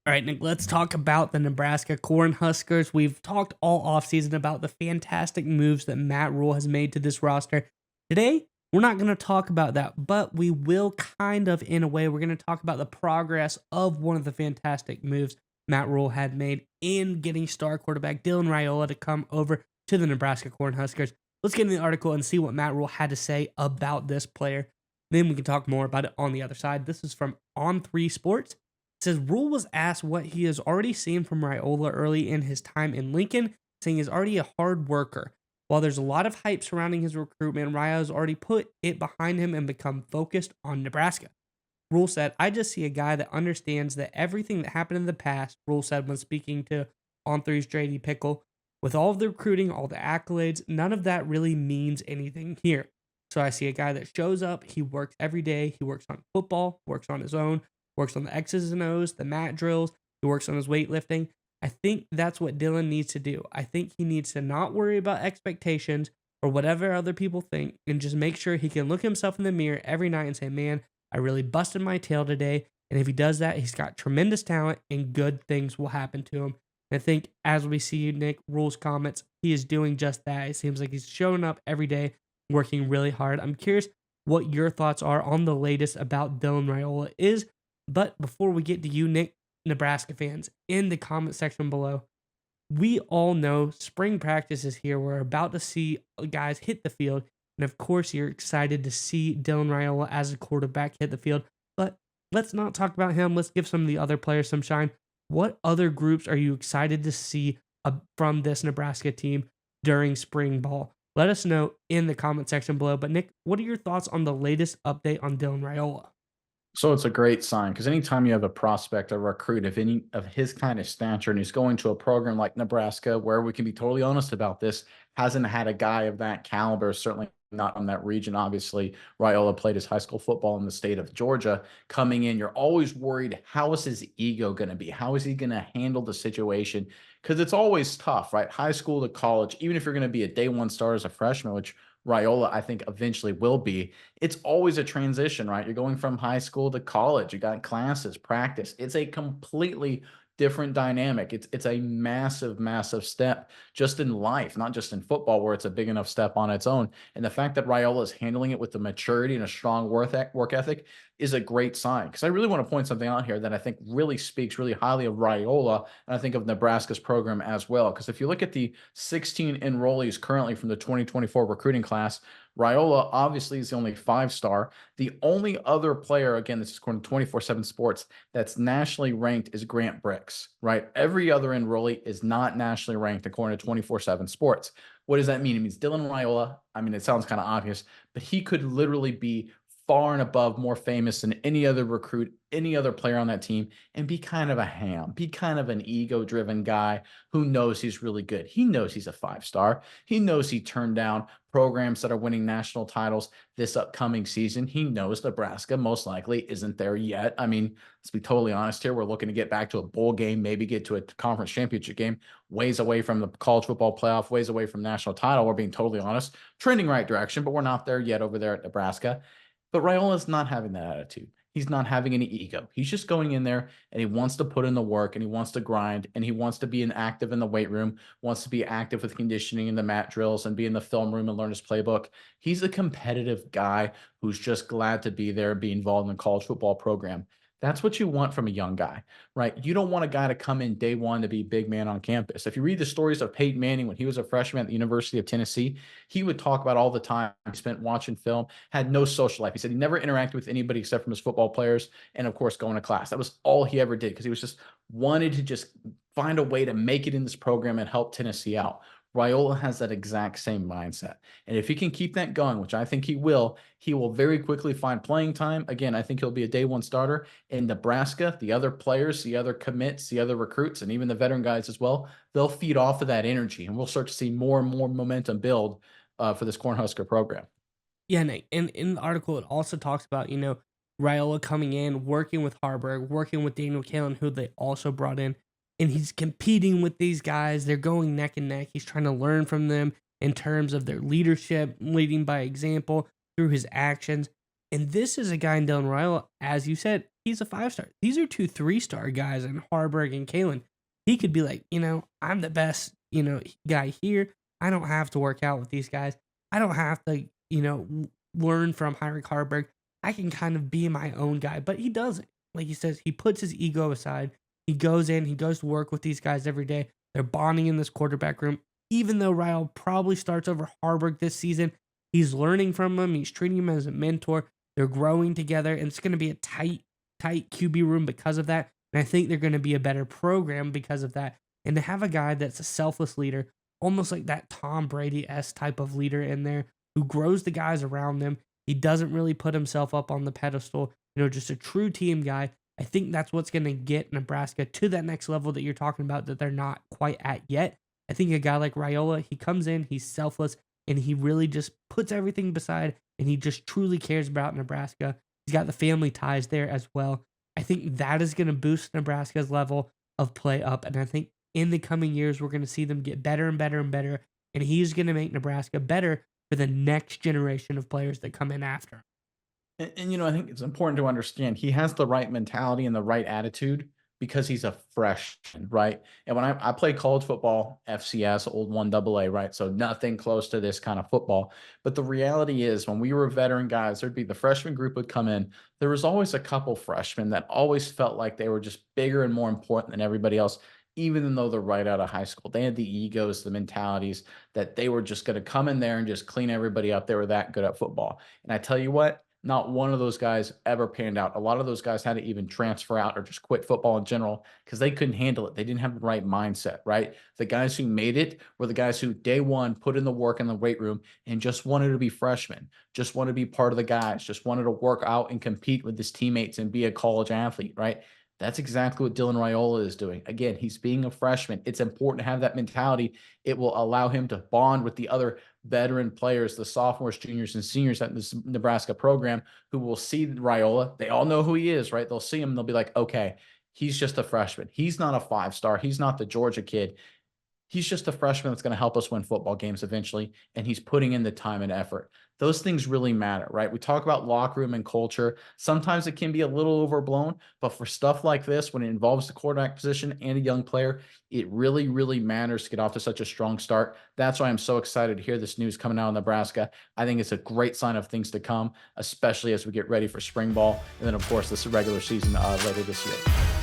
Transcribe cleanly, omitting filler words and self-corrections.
All right, Nick, let's talk about the Nebraska Cornhuskers. We've talked all offseason about the fantastic moves that Matt Rule has made to this roster. Today, we're not going to talk about that, but we will kind of, in a way, we're going to talk about the progress of one of the fantastic moves Matt Rule had made in getting star quarterback Dylan Raiola to come over to the Nebraska Cornhuskers. Let's get in the article and see what Matt Rule had to say about this player. Then we can talk more about it on the other side. This is from On3 Sports. It says Rule was asked what he has already seen from Raiola early in his time in Lincoln, saying he's already a hard worker. While there's a lot of hype surrounding his recruitment, Raiola has already put it behind him and become focused on Nebraska. Rule said, I just see a guy that understands that everything that happened in the past, Rule said when speaking to On3's JD Pickle, with all of the recruiting, all the accolades, none of that really means anything here. So I see a guy that shows up, he works every day, he works on football, works on his own, works on the X's and O's, the mat drills, he works on his weightlifting. I think that's what Dylan needs to do. I think he needs to not worry about expectations or whatever other people think and just make sure he can look himself in the mirror every night and say, man, I really busted my tail today. And if he does that, he's got tremendous talent and good things will happen to him. And I think as we see Nick Rule's comments, he is doing just that. It seems like he's showing up every day, working really hard. I'm curious what your thoughts are on the latest about Dylan Raiola is. But before we get to you, Nick, Nebraska fans, in the comment section below, we all know spring practice is here. We're about to see guys hit the field. And of course, you're excited to see Dylan Raiola as a quarterback hit the field. But let's not talk about him. Let's give some of the other players some shine. What other groups are you excited to see from this Nebraska team during spring ball? Let us know in the comment section below. But Nick, what are your thoughts on the latest update on Dylan Raiola? So it's a great sign because anytime you have a prospect, a recruit of any of his kind of stature, and he's going to a program like Nebraska, where we can be totally honest about this, hasn't had a guy of that caliber, certainly not from that region. Obviously, Raiola played his high school football in the state of Georgia. Coming in, you're always worried, how is his ego going to be? How is he going to handle the situation? Because it's always tough, right? High school to college, even if you're going to be a day one star as a freshman, which Raiola, I think, eventually will be. It's always a transition, right? You're going from high school to college. You got classes, practice. It's a completely different dynamic. It's a massive, massive step just in life, not just in football, where it's a big enough step on its own. And the fact that Raiola is handling it with the maturity and a strong work ethic is a great sign. Because I really want to point something out here that I think really speaks really highly of Raiola, and I think of Nebraska's program as well. Because if you look at the 16 enrollees currently from the 2024 recruiting class, Raiola obviously is the only five-star. The only other player, again, this is according to 24/7 Sports, that's nationally ranked is Grant Bricks, right? Every other enrollee is not nationally ranked according to 24/7 Sports. What does that mean? It means Dylan Raiola, I mean, it sounds kind of obvious, but he could literally be far and above more famous than any other recruit, any other player on that team, and be kind of a ham, be kind of an ego-driven guy who knows he's really good. He knows he's a five-star. He knows he turned down programs that are winning national titles this upcoming season. He knows Nebraska most likely isn't there yet. I mean, let's be totally honest here. We're looking to get back to a bowl game, maybe get to a conference championship game, ways away from the college football playoff, ways away from national title. We're being totally honest, trending right direction, but we're not there yet over there at Nebraska. But Raiola's not having that attitude. He's not having any ego. He's just going in there and he wants to put in the work and he wants to grind and he wants to be an active in the weight room, wants to be active with conditioning and the mat drills and be in the film room and learn his playbook. He's a competitive guy who's just glad to be there and be involved in the college football program. That's what you want from a young guy, right? You don't want a guy to come in day one to be big man on campus. If you read the stories of Peyton Manning when he was a freshman at the University of Tennessee, he would talk about all the time he spent watching film, had no social life. He said he never interacted with anybody except from his football players and, of course, going to class. That was all he ever did because he was just wanted to just find a way to make it in this program and help Tennessee out. Raiola has that exact same mindset. And if he can keep that going, which I think he will very quickly find playing time. Again, I think he'll be a day one starter in Nebraska. The other players, the other commits, the other recruits, and even the veteran guys as well, they'll feed off of that energy. And we'll start to see more and more momentum build for this Cornhusker program. Yeah, Nate. And in the article, it also talks about, Raiola coming in, working with Harburg, working with Daniel Kalen, who they also brought in. And he's competing with these guys. They're going neck and neck. He's trying to learn from them in terms of their leadership, leading by example through his actions. And this is a guy in Dylan Raiola, as you said, he's a 5-star. These are 2 3-star guys in Harburg and Kalen. He could be like, I'm the best, guy here. I don't have to work out with these guys. I don't have to, learn from Heinrich Harburg. I can kind of be my own guy, but he doesn't. Like he says, he puts his ego aside. He goes in, he goes to work with these guys every day. They're bonding in this quarterback room. Even though Ryle probably starts over Harburg this season, he's learning from him. He's treating him as a mentor. They're growing together, and it's going to be a tight QB room because of that. And I think they're going to be a better program because of that. And to have a guy that's a selfless leader, almost like that Tom Brady-esque type of leader in there who grows the guys around them. He doesn't really put himself up on the pedestal, just a true team guy. I think that's what's going to get Nebraska to that next level that you're talking about that they're not quite at yet. I think a guy like Raiola, he comes in, he's selfless, and he really just puts everything beside, and he just truly cares about Nebraska. He's got the family ties there as well. I think that is going to boost Nebraska's level of play up, and I think in the coming years, we're going to see them get better and better and better, and he's going to make Nebraska better for the next generation of players that come in after. And I think it's important to understand he has the right mentality and the right attitude because he's a freshman, right? And when I played college football, FCS, old 1AA, right? So nothing close to this kind of football. But the reality is, when we were veteran guys, there'd be the freshman group would come in. There was always a couple freshmen that always felt like they were just bigger and more important than everybody else, even though they're right out of high school. They had the egos, the mentalities that they were just going to come in there and just clean everybody up. They were that good at football. And I tell you what, not one of those guys ever panned out. A lot of those guys had to even transfer out or just quit football in general because they couldn't handle it. They didn't have the right mindset, right? The guys who made it were the guys who day one put in the work in the weight room and just wanted to be freshmen, just wanted to be part of the guys, just wanted to work out and compete with his teammates and be a college athlete, right? That's exactly what Dylan Raiola is doing. Again, he's being a freshman. It's important to have that mentality. It will allow him to bond with the other veteran players, the sophomores, juniors, and seniors at this Nebraska program who will see Raiola. They all know who he is, right? They'll see him and they'll be like, okay, he's just a freshman. He's not a 5-star. He's not the Georgia kid. He's just a freshman that's going to help us win football games eventually, and he's putting in the time and effort. Those things really matter, right? We talk about locker room and culture. Sometimes it can be a little overblown, but for stuff like this, when it involves the quarterback position and a young player, it really, really matters to get off to such a strong start. That's why I'm so excited to hear this news coming out of Nebraska. I think it's a great sign of things to come, especially as we get ready for spring ball. And then, of course, this regular season later this year.